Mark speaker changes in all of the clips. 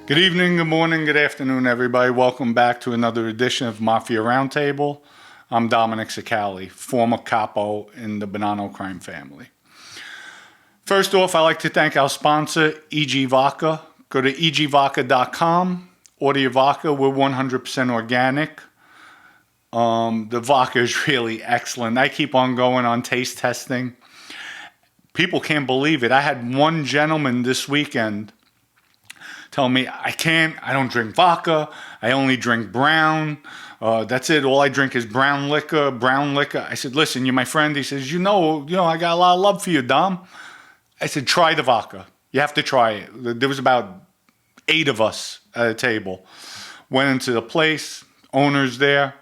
Speaker 1: Good evening, good morning, good afternoon, everybody. Welcome back to another edition of Mafia Roundtable. I'm Dominic Cicali, former capo in the Bonanno crime family. First off, I'd like to thank our sponsor, EG Vodka. Go to egvodka.com. Order your vodka. We're 100% organic. The vodka is really excellent. I keep on going on taste testing. People can't believe it. I had one gentleman this weekend tell me, I don't drink vodka. I only drink brown. That's it. All I drink is brown liquor. I said, listen, you're my friend. He says, you know, I got a lot of love for you, Dom. I said, try the vodka. You have to try it. There was about 8 of us at a table. Went into the place, owners there,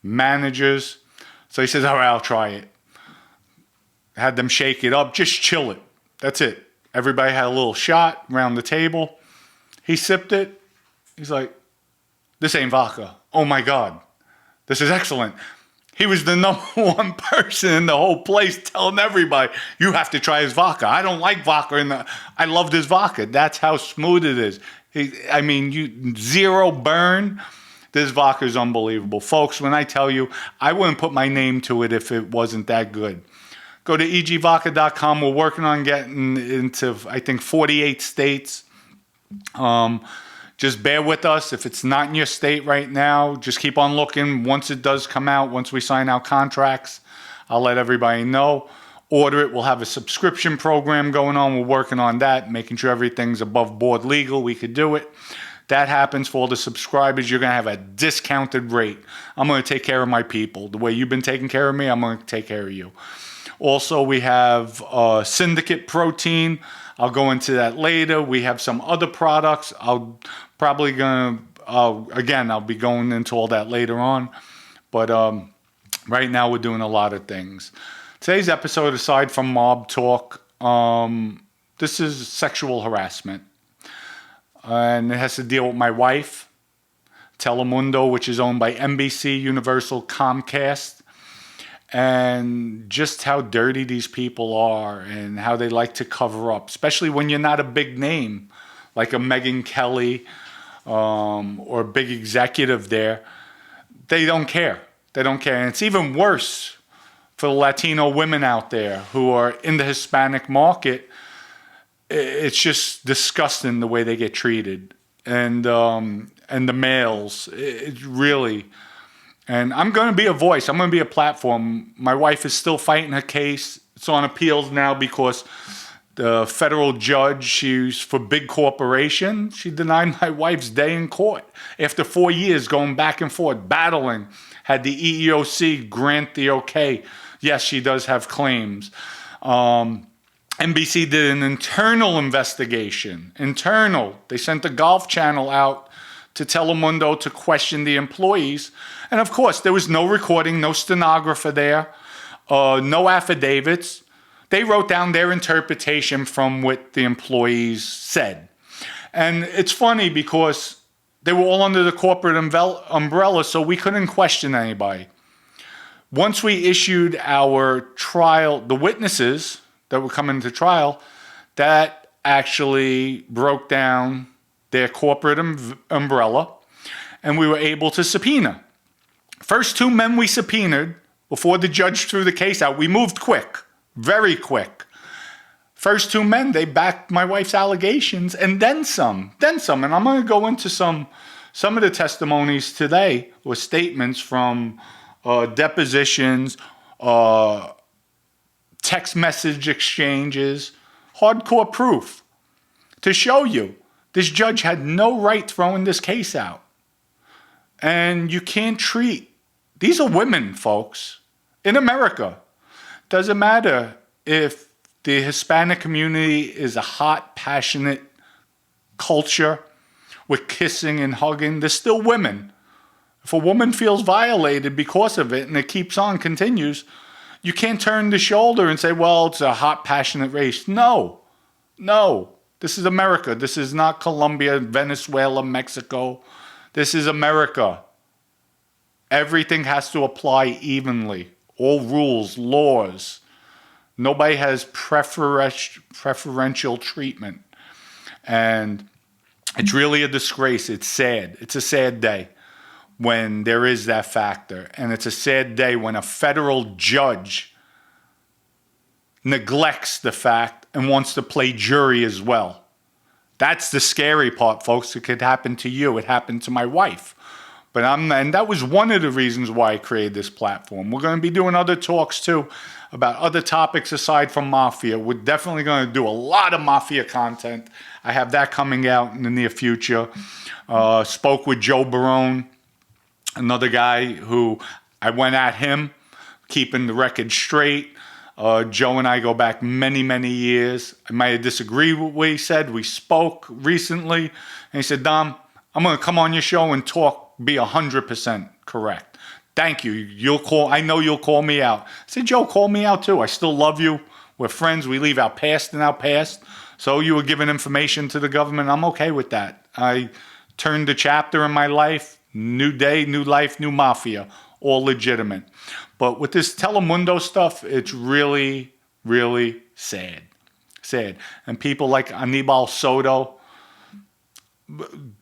Speaker 1: managers. So he says, all right, I'll try it. Had them shake it up, just chill it. That's it. Everybody had a little shot around the table. He sipped it. He's like, this ain't vodka. Oh my God, this is excellent. He was the number one person in the whole place telling everybody, you have to try his vodka. I don't like vodka, and I love this vodka. That's how smooth it is. Zero burn. This vodka is unbelievable. Folks, when I tell you, I wouldn't put my name to it if it wasn't that good. Go to egvodka.com. We're working on getting into, I think, 48 states. Just bear with us. If it's not in your state right now, just keep on looking. Once it does come out, once we sign our contracts, I'll let everybody know. Order it. We'll have a subscription program going on. We're working on that, making sure everything's above board legal. We could do it. That happens for all the subscribers. You're going to have a discounted rate. I'm going to take care of my people. The way you've been taking care of me, I'm going to take care of you. Also, we have Syndicate Protein. I'll go into that later. We have some other products. I'll be going into all that later on. But right now we're doing a lot of things. Today's episode, aside from mob talk, this is sexual harassment. And it has to deal with my wife, Telemundo, which is owned by NBC, Universal, Comcast. And just how dirty these people are and how they like to cover up, especially when you're not a big name like a Megyn Kelly or a big executive there. They don't care. They don't care. And it's even worse for the Latino women out there who are in the Hispanic market. It's just disgusting the way they get treated. And the males, it's really... And I'm going to be a voice. I'm going to be a platform. My wife is still fighting her case. It's on appeals now because the federal judge, she's for big corporation. She denied my wife's day in court. After 4 years going back and forth, battling, had the EEOC grant the okay. Yes, she does have claims. NBC did an internal investigation. They sent the Golf Channel out to Telemundo to question the employees. And of course, there was no recording, no stenographer there, no affidavits. They wrote down their interpretation from what the employees said. And it's funny because they were all under the corporate umbrella, so we couldn't question anybody. Once we issued our trial, the witnesses that were coming to trial, that actually broke down their corporate umbrella, and we were able to subpoena. First 2 men we subpoenaed before the judge threw the case out. We moved quick, very quick. First 2 men, they backed my wife's allegations, and then some. And I'm going to go into some of the testimonies today, or statements from depositions, text message exchanges, hardcore proof to show you this judge had no right throwing this case out. And you can't treat, these are women, folks, in America. Doesn't matter if the Hispanic community is a hot, passionate culture with kissing and hugging. They're still women. If a woman feels violated because of it and it keeps on, continues, you can't turn the shoulder and say, well, it's a hot, passionate race. No. This is America. This is not Colombia, Venezuela, Mexico. This is America. Everything has to apply evenly. All rules, laws. Nobody has preferential treatment. And It's really a disgrace. It's sad. It's a sad day when there is that factor. And it's a sad day when a federal judge neglects the fact and wants to play jury as well. That's the scary part, folks. It could happen to you. It happened to my wife. And that was one of the reasons why I created this platform. We're going to be doing other talks too about other topics aside from mafia. We're definitely going to do a lot of mafia content. I have that coming out in the near future. Spoke with Joe Barone, another guy who I went at him, keeping the record straight. Joe and I go back many, many years. I might have disagreed with what he said. We spoke recently, and he said, Dom, I'm going to come on your show and talk, be 100% correct. Thank you. You'll call. I know you'll call me out. I said, Joe, call me out too. I still love you. We're friends. We leave our past in our past. So you were giving information to the government. I'm okay with that. I turned a chapter in my life. New day, new life, new mafia. All legitimate. But with this Telemundo stuff, it's really, really sad. Sad. And people like Anibal Soto,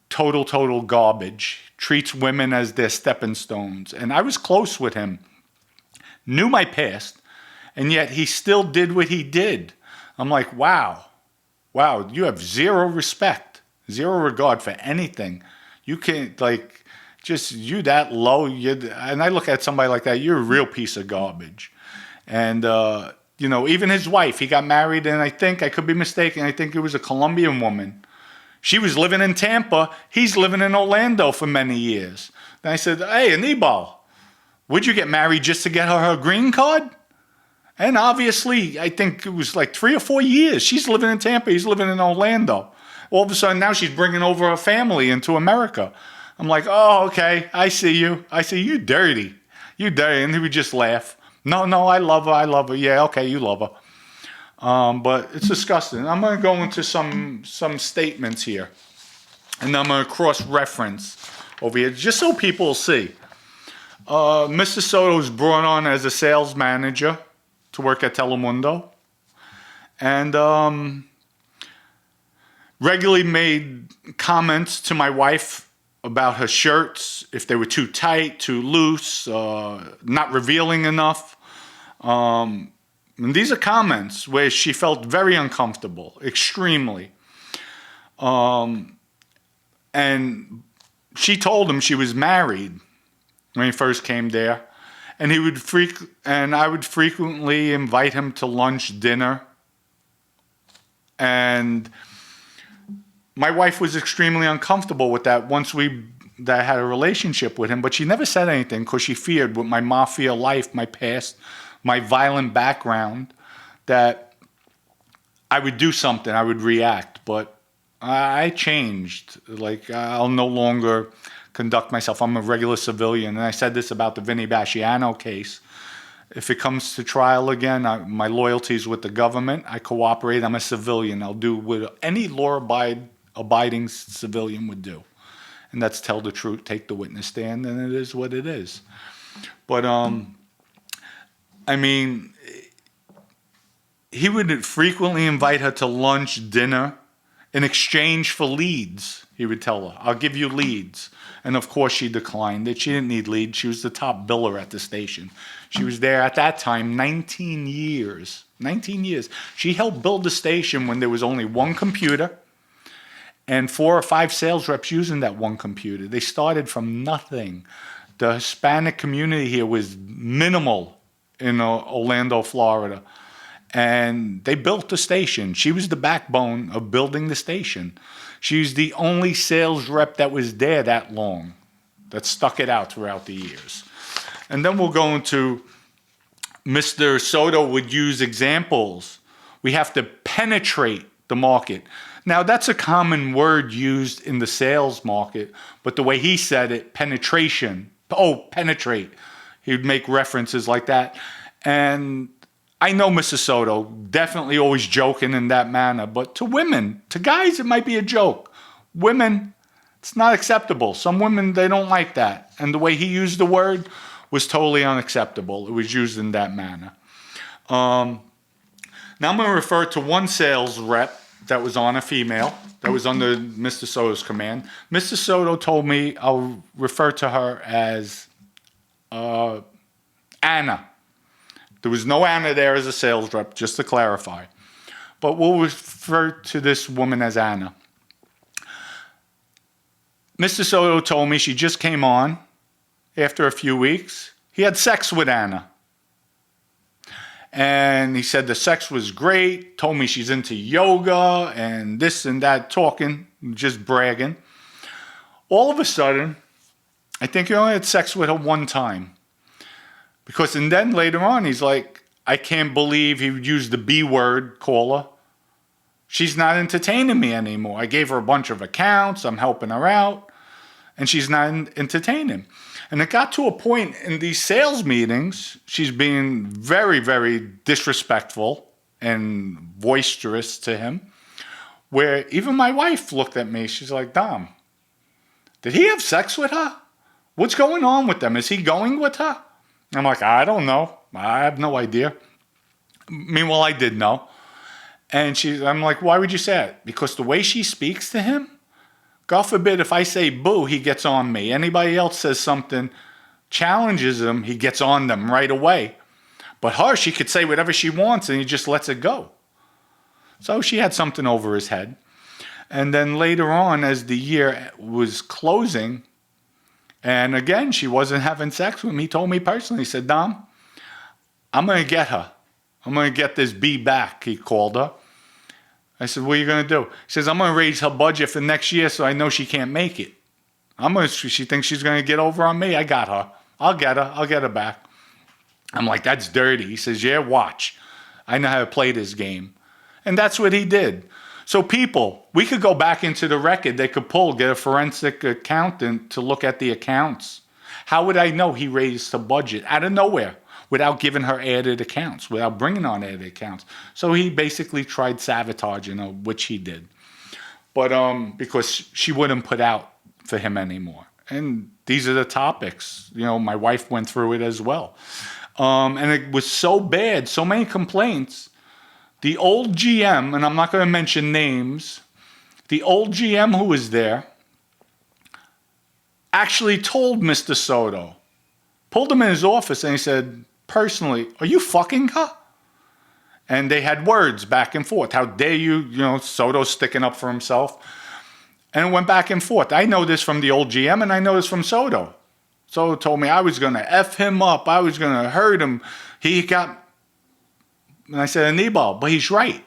Speaker 1: total garbage. Treats women as their stepping stones. And I was close with him. Knew my past. And yet he still did what he did. I'm like, wow. Wow, you have zero respect. Zero regard for anything. You can't, like, just you that low. And I look at somebody like that, you're a real piece of garbage. And, you know, even his wife, he got married, and I could be mistaken, I think it was a Colombian woman. She was living in Tampa. He's living in Orlando for many years. Then I said, hey, Anibal, would you get married just to get her green card? And obviously, I think it was like 3 or 4 years. She's living in Tampa. He's living in Orlando. All of a sudden, now she's bringing over her family into America. I'm like, oh, okay, I see you. I see you dirty. You dirty. And he would just laugh. No, I love her. I love her. Yeah, okay, you love her. But it's disgusting. I'm going to go into some statements here. And I'm going to cross-reference over here just so people see. Mr. Soto was brought on as a sales manager to work at Telemundo. And regularly made comments to my wife about her shirts, if they were too tight, too loose, not revealing enough. And these are comments where she felt very uncomfortable, extremely. And she told him she was married when he first came there. And I would frequently invite him to lunch, dinner. And my wife was extremely uncomfortable with that once that I had a relationship with him, but she never said anything because she feared with my mafia life, my past, my violent background, that I would do something, I would react. But I changed. Like, I'll no longer conduct myself. I'm a regular civilian. And I said this about the Vinny Basciano case. If it comes to trial again, my loyalty is with the government. I cooperate. I'm a civilian. I'll do what any law-abiding civilian would do. And that's tell the truth, take the witness stand, and it is what it is. But, I mean, he would frequently invite her to lunch, dinner, in exchange for leads. He would tell her, I'll give you leads. And of course she declined it. She didn't need leads. She was the top biller at the station. She was there at that time 19 years. 19 years. She helped build the station when there was only one computer and 4 or 5 sales reps using that one computer. They started from nothing. The Hispanic community here was minimal in Orlando, Florida. And they built the station. She was the backbone of building the station. She was the only sales rep that was there that long, that stuck it out throughout the years. And then we'll go into Mr. Soto would use examples. We have to penetrate the market. Now, that's a common word used in the sales market, but the way he said it, penetration. Oh, penetrate. He would make references like that. And I know Mr. Soto, definitely always joking in that manner, but to women, to guys, it might be a joke. Women, it's not acceptable. Some women, they don't like that. And the way he used the word was totally unacceptable. It was used in that manner. Now I'm going to refer to one sales rep that was on a female, that was under Mr. Soto's command. Mr. Soto told me I'll refer to her as Anna. There was no Anna there as a sales rep, just to clarify. But we'll refer to this woman as Anna. Mr. Soto told me she just came on after a few weeks. He had sex with Anna. And he said the sex was great, told me she's into yoga and this and that, talking, just bragging. All of a sudden, I think he only had sex with her one time. And then later on, he's like, I can't believe he used the B word, call her. She's not entertaining me anymore. I gave her a bunch of accounts. I'm helping her out. And she's not entertaining. And it got to a point in these sales meetings, she's being very, very disrespectful and boisterous to him, where even my wife looked at me. She's like, Dom, did he have sex with her? What's going on with them? Is he going with her? I'm like, I don't know. I have no idea. Meanwhile, I did know. And I'm like, why would you say it? Because the way she speaks to him, God forbid if I say boo, he gets on me. Anybody else says something, challenges him, he gets on them right away. But her, she could say whatever she wants and he just lets it go. So she had something over his head. And then later on, as the year was closing, and again, she wasn't having sex with him, he told me personally, he said, Dom, I'm going to get her. I'm going to get this B back, he called her. I said, what are you going to do? He says, I'm going to raise her budget for next year so I know she can't make it. She thinks she's going to get over on me. I got her. I'll get her. I'll get her back. I'm like, that's dirty. He says, yeah, watch. I know how to play this game. And that's what he did. So people, we could go back into the record. They could get a forensic accountant to look at the accounts. How would I know he raised her budget out of nowhere without giving her added accounts, without bringing on added accounts? So he basically tried sabotaging her, which he did. But because she wouldn't put out for him anymore. And these are the topics. You know, my wife went through it as well. And it was so bad, so many complaints. The old GM, and I'm not going to mention names, the old GM who was there actually told Mr. Soto, pulled him in his office and he said, personally, are you fucking her? And they had words back and forth. How dare you, Soto's sticking up for himself. And it went back and forth. I know this from the old GM and I know this from Soto. Soto told me I was going to F him up. I was going to hurt him. And I said, Anibal, but he's right.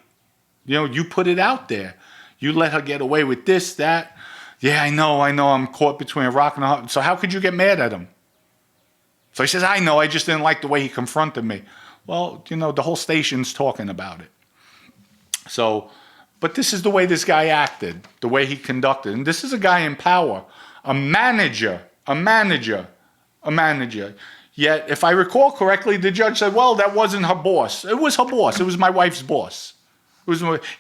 Speaker 1: You put it out there. You let her get away with this, that. Yeah, I know, I'm caught between a rock and a hard place. So how could you get mad at him? So he says, I know, I just didn't like the way he confronted me. Well, the whole station's talking about it. So, but this is the way this guy acted, the way he conducted. And this is a guy in power, a manager. Yet, if I recall correctly, the judge said, well, that wasn't her boss. It was her boss. It was my wife's boss.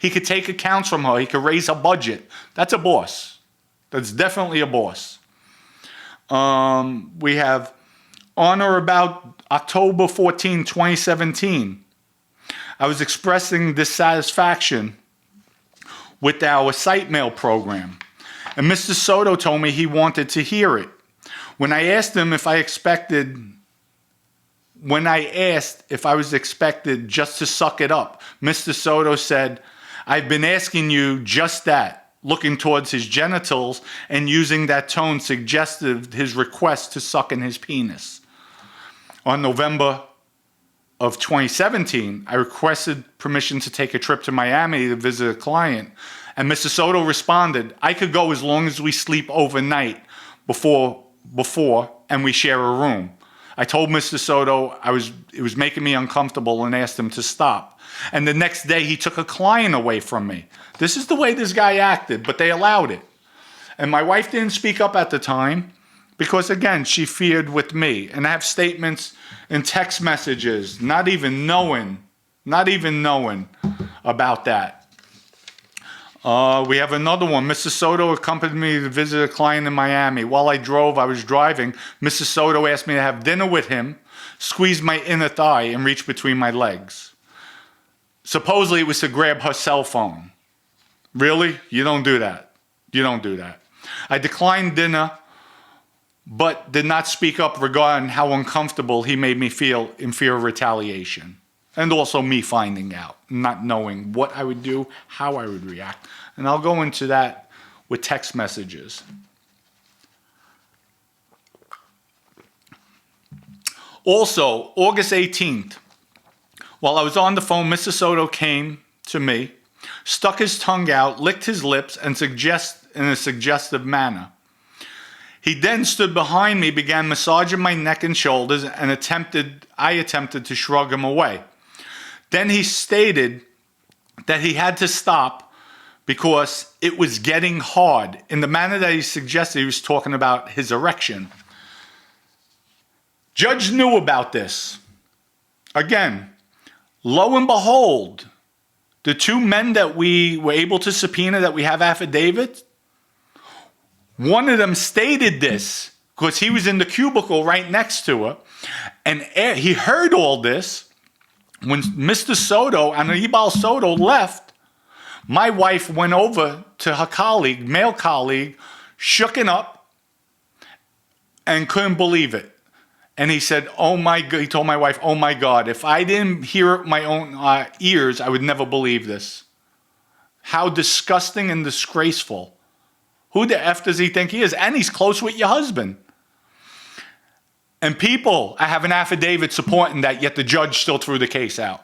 Speaker 1: He could take accounts from her. He could raise her budget. That's a boss. That's definitely a boss. We have on or about October 14, 2017, I was expressing dissatisfaction with our site mail program. And Mr. Soto told me he wanted to hear it. When I asked if I was expected just to suck it up, Mr. Soto said, I've been asking you just that, looking towards his genitals and using that tone suggested his request to suck in his penis. On November of 2017, I requested permission to take a trip to Miami to visit a client, and Mr. Soto responded, I could go as long as we sleep overnight before and we share a room. I told Mr. Soto it was making me uncomfortable and asked him to stop. And the next day he took a client away from me. This is the way this guy acted, but they allowed it. And my wife didn't speak up at the time because, again, she feared with me. And I have statements in text messages, not even knowing about that. We have another one. Mr. Soto accompanied me to visit a client in Miami. While I was driving, Mr. Soto asked me to have dinner with him, squeezed my inner thigh, and reached between my legs. Supposedly it was to grab her cell phone. Really? You don't do that. You don't do that. I declined dinner, but did not speak up regarding how uncomfortable he made me feel in fear of retaliation. And also me finding out, not knowing what I would do, how I would react. And I'll go into that with text messages. Also, August 18th, while I was on the phone, Mr. Soto came to me, stuck his tongue out, licked his lips, and in a suggestive manner. He then stood behind me, began massaging my neck and shoulders, and I attempted to shrug him away. Then he stated that he had to stop because it was getting hard. In the manner that he suggested, he was talking about his erection. Judge knew about this. Again, lo and behold, the two men that we were able to subpoena, that we have affidavits, one of them stated this because he was in the cubicle right next to her, and he heard all this. When Mr. Soto, Anibal Soto, left, my wife went over to her colleague, male colleague, shooken up, and couldn't believe it. And he said, "Oh my God," he told my wife, "Oh my God, if I didn't hear it with my own ears, I would never believe this." How disgusting and disgraceful. Who the F does he think he is? And he's close with your husband. And people, I have an affidavit supporting that, yet the judge still threw the case out.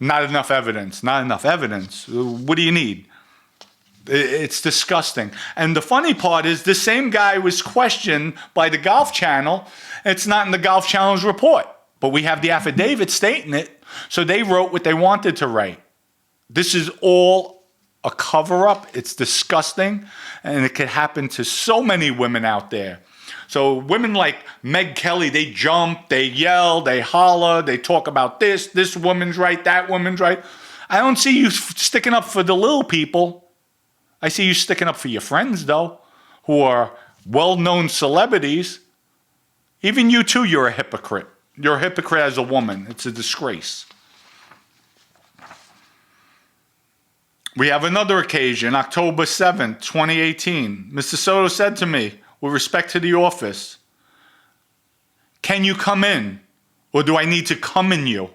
Speaker 1: Not enough evidence. Not enough evidence. What do you need? It's disgusting. And the funny part is the same guy was questioned by the Golf Channel. It's not in the Golf Channel's report, but we have the affidavit stating it. So they wrote what they wanted to write. This is all a cover-up. It's disgusting. And it could happen to so many women out there. So women like Meg Kelly, they jump, they yell, they holler, they talk about this woman's right, that woman's right. I don't see you sticking up for the little people. I see you sticking up for your friends, though, who are well-known celebrities. Even you, too, you're a hypocrite. You're a hypocrite as a woman. It's a disgrace. We have another occasion, October 7th, 2018. Mr. Soto said to me, with respect to the office, "Can you come in, or do I need to come in you?"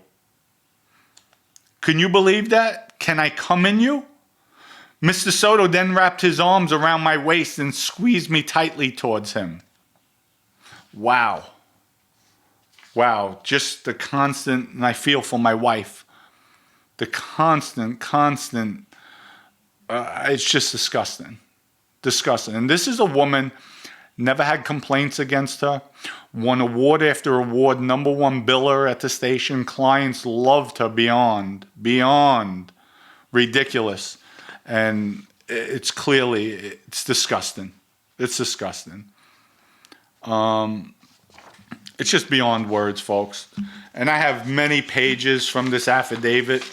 Speaker 1: Can you believe that? Can I come in you? Mr. Soto then wrapped his arms around my waist and squeezed me tightly towards him. Wow. Wow, just the constant, and I feel for my wife, the constant, it's just disgusting. Disgusting. And this is a woman, never had complaints against her, won award after award, #1 biller at the station. Clients loved her beyond ridiculous. And it's disgusting. It's disgusting. It's just beyond words, folks. And I have many pages from this affidavit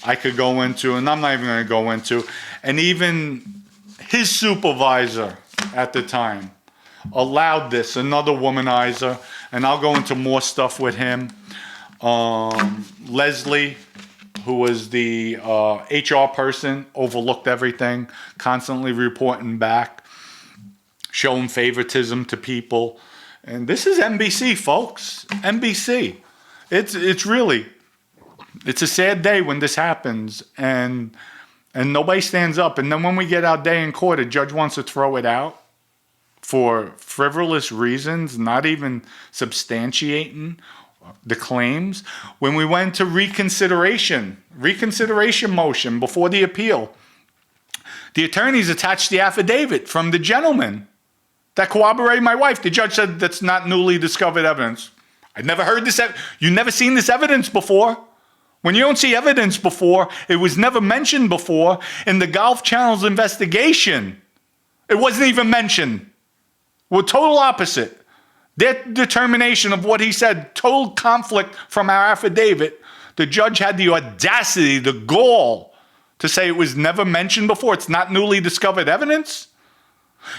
Speaker 1: I could go into, and I'm not even going to go into. And even his supervisor at the time allowed this, another womanizer, and I'll go into more stuff with him. Leslie, who was the HR person, overlooked everything, constantly reporting back, showing favoritism to people. And this is NBC, folks. NBC. It's a sad day when this happens, and nobody stands up. And then when we get our day in court, a judge wants to throw it out for frivolous reasons, not even substantiating the claims. When we went to reconsideration motion before the appeal, the attorneys attached the affidavit from the gentleman that corroborated my wife. The judge said that's not newly discovered evidence. I'd never heard this. You've never seen this evidence before. When you don't see evidence before, it was never mentioned before in the Golf Channel's investigation. It wasn't even mentioned. Well, total opposite. Their determination of what he said, total conflict from our affidavit. The judge had the audacity, the gall, to say it was never mentioned before. It's not newly discovered evidence.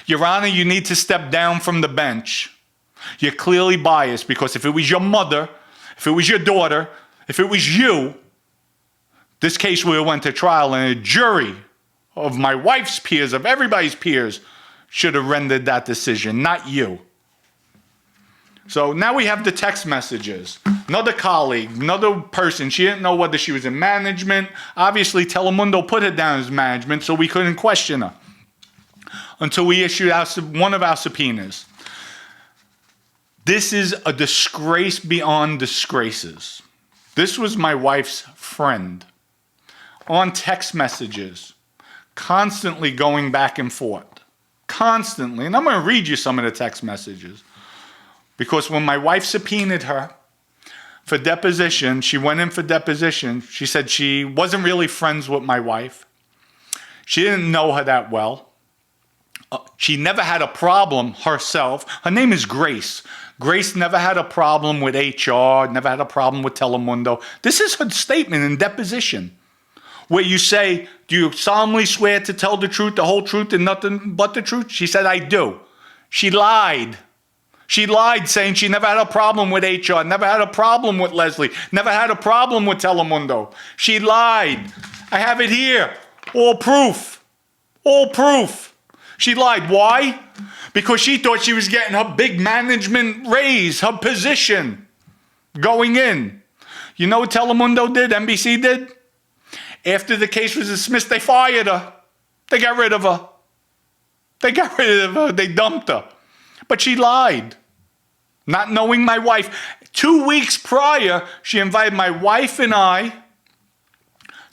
Speaker 1: Your Honor, you need to step down from the bench. You're clearly biased, because if it was your mother, if it was your daughter, if it was you, this case would have went to trial, and a jury of my wife's peers, of everybody's peers, should have rendered that decision, not you. So now we have the text messages. Another colleague, another person, she didn't know whether she was in management. Obviously, Telemundo put her down as management, so we couldn't question her until we issued one of our subpoenas. This is a disgrace beyond disgraces. This was my wife's friend on text messages, constantly going back and forth. Constantly. And I'm going to read you some of the text messages. Because when my wife subpoenaed her for deposition, she went in for deposition. She said she wasn't really friends with my wife. She didn't know her that well. She never had a problem herself. Her name is Grace. Grace never had a problem with HR, never had a problem with Telemundo. This is her statement in deposition, where you say, do you solemnly swear to tell the truth, the whole truth, and nothing but the truth? She said, I do. She lied. She lied, saying she never had a problem with HR, never had a problem with Leslie, never had a problem with Telemundo. She lied. I have it here. All proof. All proof. She lied. Why? Because she thought she was getting her big management raise, her position going in. You know what Telemundo did, NBC did? After the case was dismissed, they fired her. They got rid of her. They got rid of her. They dumped her. But she lied. Not knowing my wife. 2 weeks prior, she invited my wife and I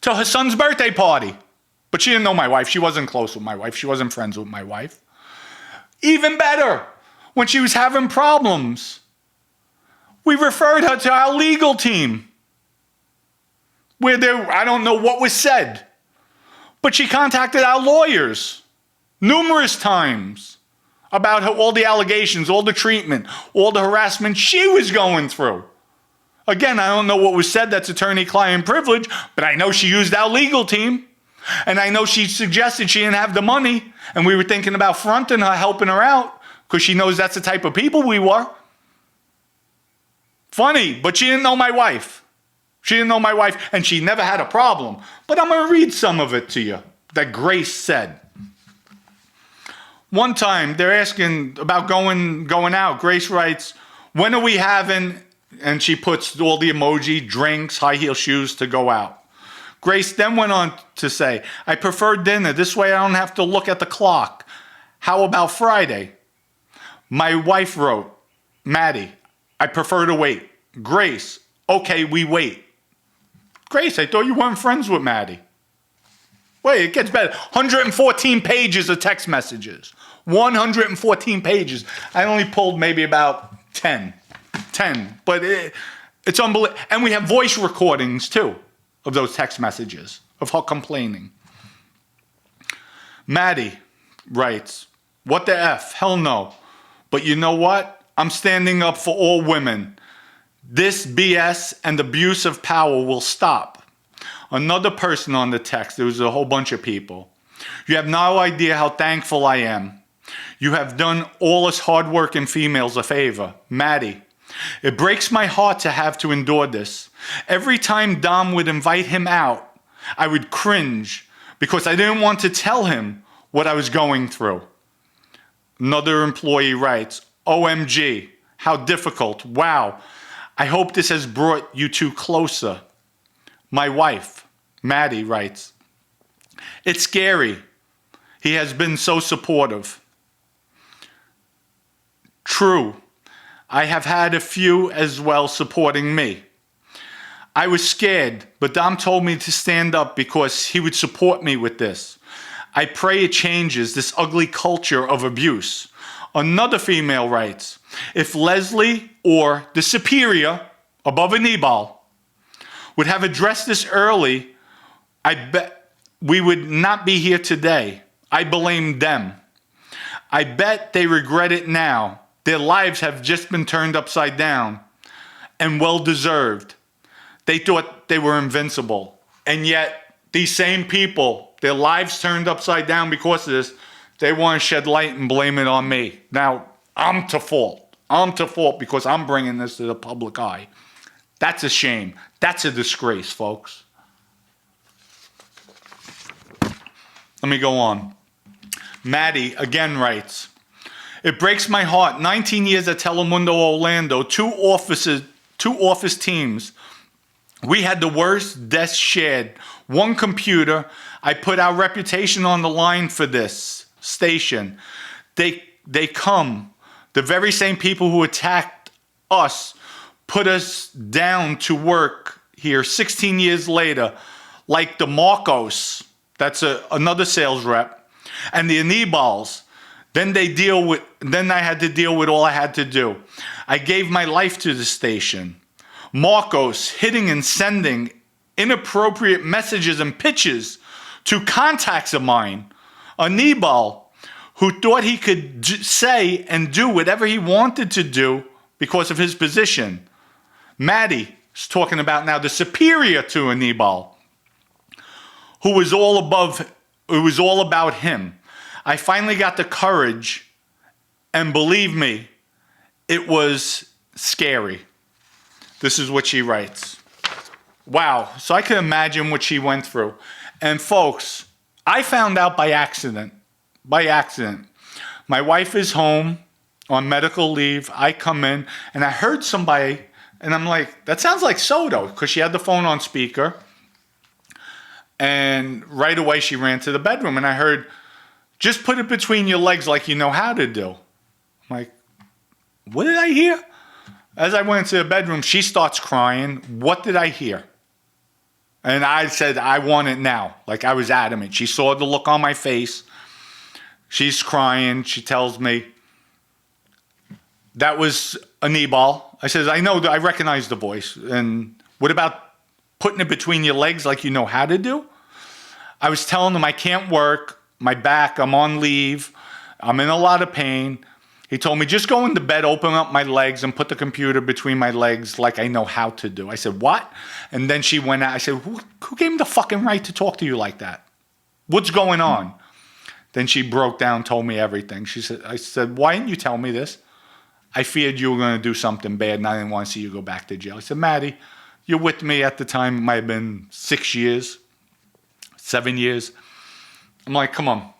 Speaker 1: to her son's birthday party. But she didn't know my wife. She wasn't close with my wife. She wasn't friends with my wife. Even better, when she was having problems, we referred her to our legal team. I don't know what was said. But she contacted our lawyers numerous times about all the allegations, all the treatment, all the harassment she was going through. Again, I don't know what was said. That's attorney-client privilege, but I know she used our legal team. And I know she suggested she didn't have the money, and we were thinking about fronting her, helping her out, because she knows that's the type of people we were. Funny, but she didn't know my wife. She didn't know my wife, and she never had a problem. But I'm going to read some of it to you that Grace said. One time, they're asking about going out. Grace writes, when are we having, and she puts all the emoji, drinks, high heel shoes to go out. Grace then went on to say, I prefer dinner. This way I don't have to look at the clock. How about Friday? My wife wrote, Maddie, I prefer to wait. Grace, okay, we wait. Grace, I thought you weren't friends with Maddie. Wait, it gets better. 114 pages of text messages. 114 pages. I only pulled maybe about 10. But it's unbelievable. And we have voice recordings too of those text messages of her complaining. Maddie writes, what the F? Hell no. But you know what? I'm standing up for all women. This BS and abuse of power will stop. Another person on the text, there was a whole bunch of people. You have no idea how thankful I am. You have done all us hardworking females a favor. Maddie, it breaks my heart to have to endure this. Every time Dom would invite him out, I would cringe because I didn't want to tell him what I was going through. Another employee writes, OMG, how difficult. Wow. I hope this has brought you two closer. My wife, Maddie, writes, it's scary. He has been so supportive. True. I have had a few as well supporting me. I was scared, but Dom told me to stand up because he would support me with this. I pray it changes this ugly culture of abuse. Another female writes, if Leslie or the superior above Anibal would have addressed this early, I bet we would not be here today. I blame them. I bet they regret it now. Their lives have just been turned upside down, and well deserved. They thought they were invincible. And yet, these same people, their lives turned upside down because of this, they want to shed light and blame it on me. Now, I'm to fault. I'm to fault because I'm bringing this to the public eye. That's a shame. That's a disgrace, folks. Let me go on. Maddie again writes, it breaks my heart. 19 years at Telemundo Orlando, two office teams. We had the worst desk shared. One computer. I put our reputation on the line for this station. They come. The very same people who attacked us put us down to work here 16 years later, like the Marcos, that's another sales rep, and the Anibals. Then I had to deal with all I had to do. I gave my life to the station. Marcos hitting and sending inappropriate messages and pitches to contacts of mine. Anibal, who thought he could say and do whatever he wanted to do because of his position. Maddie is talking about now the superior to Anibal, who was all about him. I finally got the courage, and believe me, it was scary. This is what she writes. Wow, so I can imagine what she went through. And folks, I found out by accident. My wife is home on medical leave. I come in, and I heard somebody, and I'm like, that sounds like Soto, because she had the phone on speaker. And right away, she ran to the bedroom, and I heard, just put it between your legs like you know how to do. I'm like, what did I hear? As I went into the bedroom, she starts crying. What did I hear? And I said, I want it now. Like, I was adamant. She saw the look on my face. She's crying. She tells me, that was Anibal. I said, I know, I recognize the voice. And what about putting it between your legs like you know how to do? I was telling him I can't work. My back, I'm on leave. I'm in a lot of pain. He told me, just go into bed, open up my legs, and put the computer between my legs like I know how to do. I said, what? And then she went out. I said, who gave him the fucking right to talk to you like that? What's going on? Then she broke down, told me everything. I said, why didn't you tell me this? I feared you were going to do something bad, and I didn't want to see you go back to jail. I said, Maddie, you're with me at the time. It might have been 6 years, 7 years. I'm like, come on.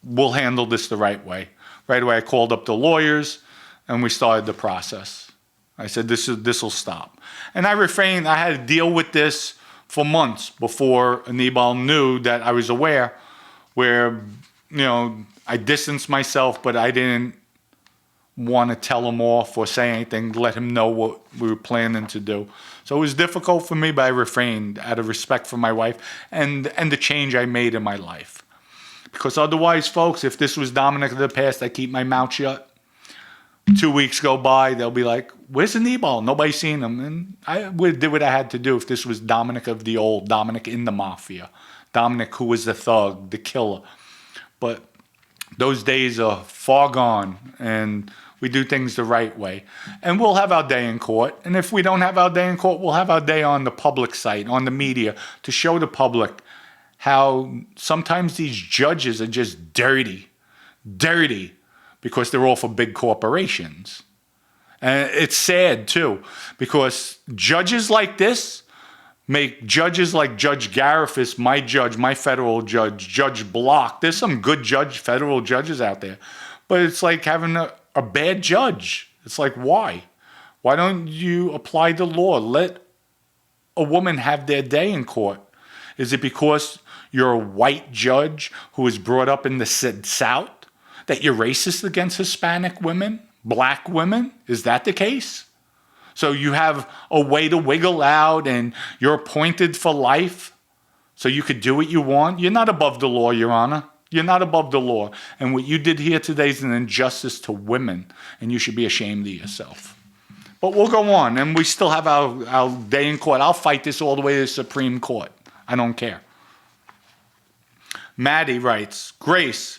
Speaker 1: We'll handle this the right way. Right away, I called up the lawyers, and we started the process. I said, this will stop. And I refrained. I had to deal with this for months before Anibal knew that I was aware, where, I distanced myself, but I didn't want to tell him off or say anything, let him know what we were planning to do. So it was difficult for me, but I refrained out of respect for my wife and the change I made in my life. Because otherwise, folks, if this was Dominic of the past, I keep my mouth shut. 2 weeks go by, they'll be like, where's Anibal? Nobody's seen him. And I did what I had to do if this was Dominic of the old, Dominic in the mafia, Dominic who was the thug, the killer. But those days are far gone, and we do things the right way. And we'll have our day in court. And if we don't have our day in court, we'll have our day on the public site, on the media, to show the public how sometimes these judges are just dirty, because they're all for big corporations. And it's sad, too, because judges like this make judges like Judge Garifas, my judge, my federal judge, Judge Block. There's some good federal judges out there. But it's like having a bad judge. It's like, why? Why don't you apply the law? Let a woman have their day in court. Is it because you're a white judge who was brought up in the South that you're racist against Hispanic women, black women? Is that the case? So you have a way to wiggle out and you're appointed for life so you could do what you want? You're not above the law, Your Honor. You're not above the law. And what you did here today is an injustice to women, and you should be ashamed of yourself. But we'll go on, and we still have our day in court. I'll fight this all the way to the Supreme Court. I don't care. Maddie writes, Grace,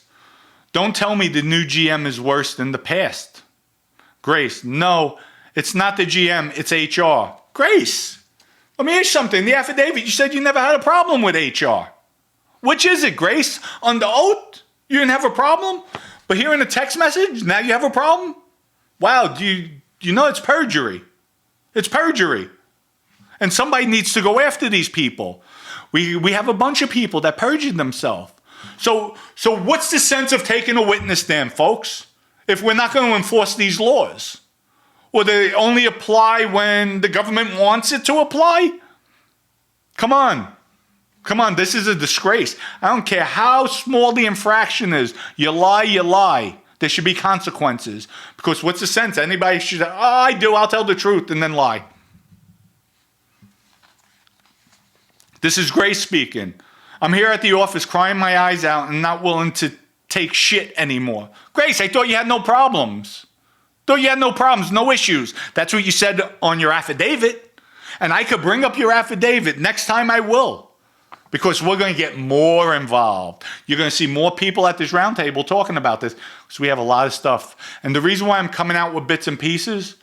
Speaker 1: don't tell me the new GM is worse than the past. Grace, no, it's not the GM, it's HR. Grace, let me ask you something. The affidavit, you said you never had a problem with HR. Which is it, Grace? On the oath, you didn't have a problem? But here in a text message, now you have a problem? Wow, do you know it's perjury? It's perjury. And somebody needs to go after these people. We have a bunch of people that perjured themselves. So what's the sense of taking a witness stand, folks, if we're not going to enforce these laws? Or they only apply when the government wants it to apply? Come on. Come on, this is a disgrace. I don't care how small the infraction is. You lie, you lie. There should be consequences. Because what's the sense? Anybody should say, oh, I do, I'll tell the truth, and then lie. This is Grace speaking. I'm here at the office crying my eyes out and not willing to take shit anymore. Grace, I thought you had no problems. Thought you had no problems, no issues. That's what you said on your affidavit. And I could bring up your affidavit. Next time I will. Because we're going to get more involved. You're going to see more people at this roundtable talking about this. Because we have a lot of stuff. And the reason why I'm coming out with bits and pieces,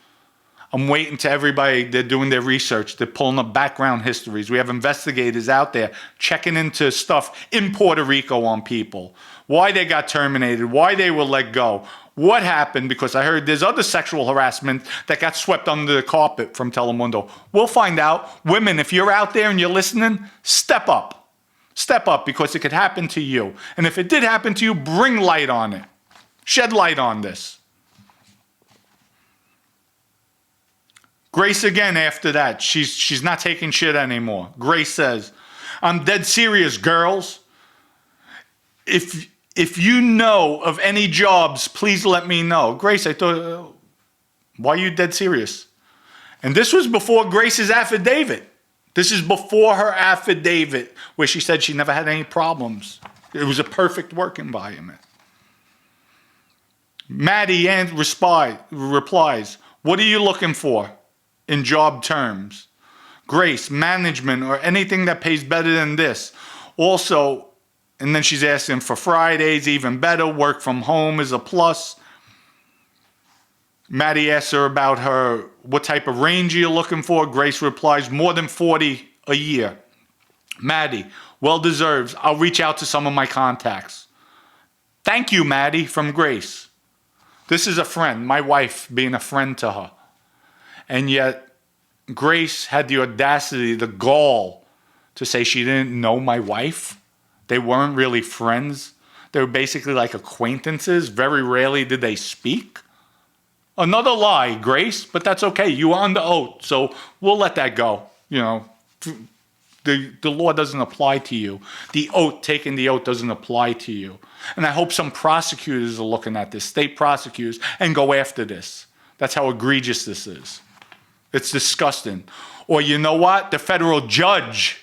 Speaker 1: I'm waiting to everybody, they're doing their research. They're pulling up background histories. We have investigators out there checking into stuff in Puerto Rico on people. Why they got terminated, why they were let go, what happened, because I heard there's other sexual harassment that got swept under the carpet from Telemundo. We'll find out. Women, if you're out there and you're listening, step up. Step up, because it could happen to you. And if it did happen to you, bring light on it. Shed light on this. Grace again after that. She's not taking shit anymore. Grace says, I'm dead serious, girls. If you know of any jobs, please let me know. Grace, I thought, why are you dead serious? And this was before Grace's affidavit. This is before her affidavit where she said she never had any problems. It was a perfect work environment. Maddie replies, what are you looking for in job terms? Grace, management, or anything that pays better than this. Also, and then she's asking for Fridays, even better. Work from home is a plus. Maddie asks her about what type of range you're looking for. Grace replies, more than 40 a year. Maddie, well deserved. I'll reach out to some of my contacts. Thank you, Maddie, from Grace. This is a friend, my wife being a friend to her. And yet, Grace had the audacity, the gall, to say she didn't know my wife. They weren't really friends. They were basically like acquaintances. Very rarely did they speak. Another lie, Grace, but that's okay. You are under oath, so we'll let that go. You know, the law doesn't apply to you. Taking the oath doesn't apply to you. And I hope some prosecutors are looking at this, state prosecutors, and go after this. That's how egregious this is. It's disgusting. Or you know what? The federal judge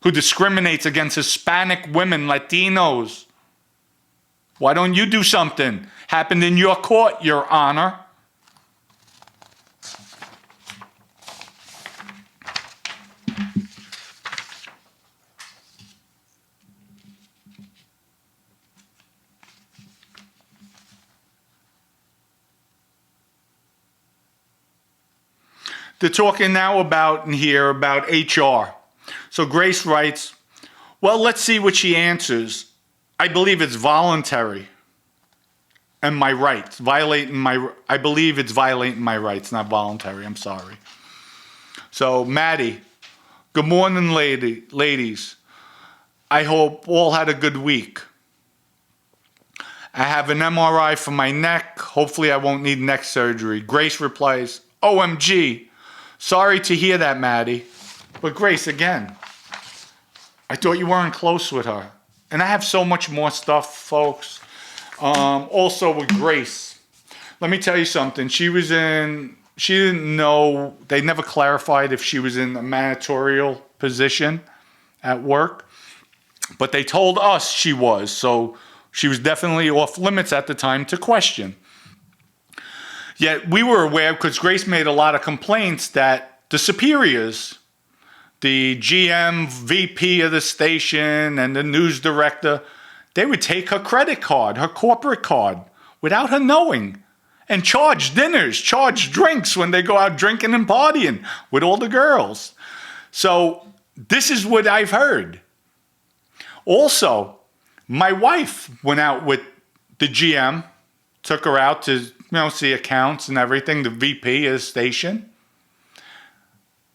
Speaker 1: who discriminates against Hispanic women, Latinos. Why don't you do something? Happened in your court, Your Honor. They're talking now about HR. So Grace writes, well, let's see what she answers. I believe it's voluntary and my rights. I believe it's violating my rights, not voluntary. I'm sorry. So Maddie, good morning, ladies. I hope all had a good week. I have an MRI for my neck. Hopefully I won't need neck surgery. Grace replies, OMG. Sorry to hear that, Maddie. But Grace, again, I thought you weren't close with her. And I have so much more stuff, folks. Also with Grace, let me tell you something. She didn't know, they never clarified if she was in a managerial position at work. But they told us she was. So she was definitely off limits at the time to question. Yet we were aware, because Grace made a lot of complaints, that the superiors, the GM, VP of the station, and the news director, they would take her credit card, her corporate card, without her knowing, and charge dinners, charge drinks when they go out drinking and partying with all the girls. So this is what I've heard. Also, my wife went out with the GM, took her out to see accounts and everything, the VP of the station.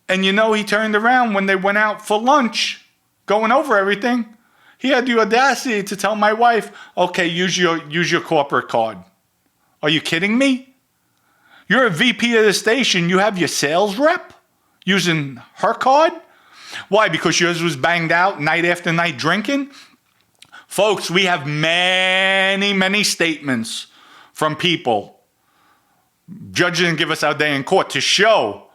Speaker 1: And he turned around when they went out for lunch going over everything. He had the audacity to tell my wife, okay, use your corporate card. Are you kidding me? You're a VP of the station. You have your sales rep using her card? Why? Because yours was banged out night after night drinking? Folks, we have many, many statements from people. Judge didn't give us our day in court to show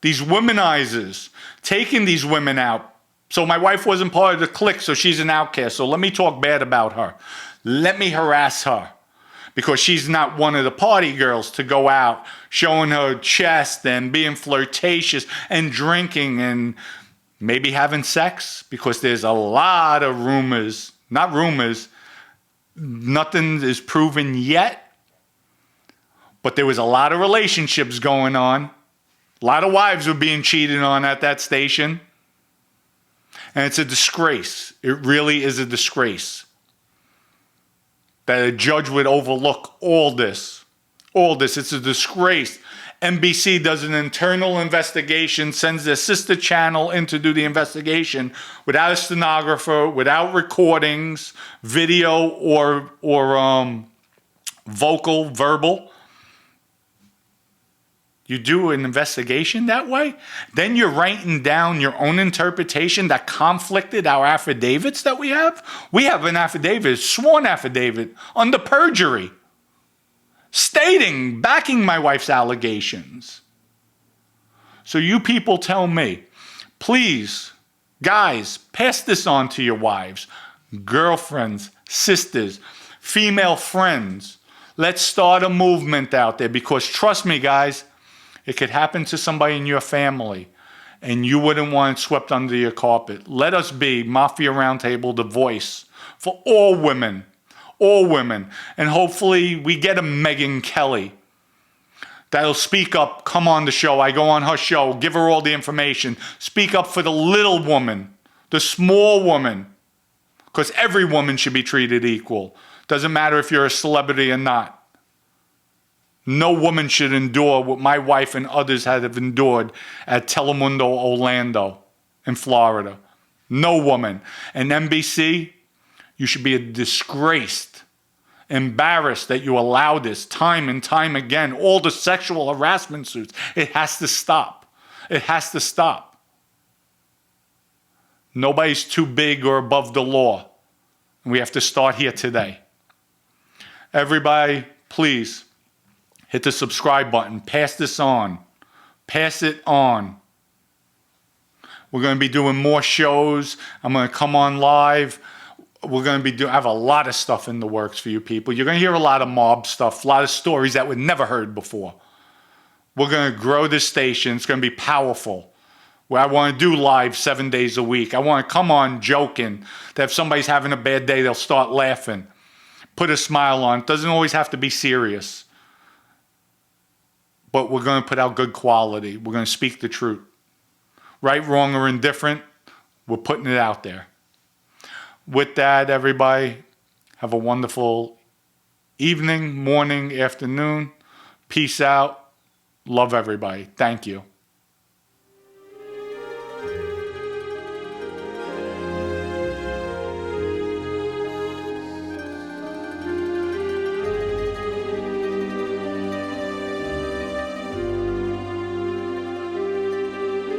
Speaker 1: these womanizers taking these women out. So my wife wasn't part of the clique, so she's an outcast. So let me talk bad about her. Let me harass her because she's not one of the party girls to go out showing her chest and being flirtatious and drinking and maybe having sex, because there's a lot of rumors, not rumors, nothing is proven yet, but there was a lot of relationships going on. A lot of wives were being cheated on at that station. And it's a disgrace. It really is a disgrace that a judge would overlook all this. All this. It's a disgrace. NBC does an internal investigation, sends their sister channel in to do the investigation without a stenographer, without recordings, video or verbal. You do an investigation that way? Then you're writing down your own interpretation that conflicted our affidavits that we have? We have an affidavit, a sworn affidavit, under perjury, stating, backing my wife's allegations. So you people tell me, please, guys, pass this on to your wives, girlfriends, sisters, female friends. Let's start a movement out there, because trust me, guys, it could happen to somebody in your family and you wouldn't want it swept under your carpet. Let us be Mafia Roundtable, the voice for all women. All women. And hopefully we get a Megyn Kelly that'll speak up, come on the show. I go on her show, give her all the information. Speak up for the little woman, the small woman. Because every woman should be treated equal. Doesn't matter if you're a celebrity or not. No woman should endure what my wife and others have endured at Telemundo Orlando in Florida. No woman. And NBC, you should be disgraced, embarrassed that you allow this time and time again. All the sexual harassment suits. It has to stop. It has to stop. Nobody's too big or above the law. And we have to start here today. Everybody, please, hit the subscribe button. Pass this on. Pass it on. We're going to be doing more shows. I'm going to come on live. We're going to be I have a lot of stuff in the works for you people. You're going to hear a lot of mob stuff, a lot of stories that we've never heard before. We're going to grow this station. It's going to be powerful. Where I want to do live 7 days a week. I want to come on joking. That if somebody's having a bad day, they'll start laughing. Put a smile on. It doesn't always have to be serious. But we're going to put out good quality. We're going to speak the truth. Right, wrong, or indifferent, we're putting it out there. With that, everybody, have a wonderful evening, morning, afternoon. Peace out. Love everybody. Thank you.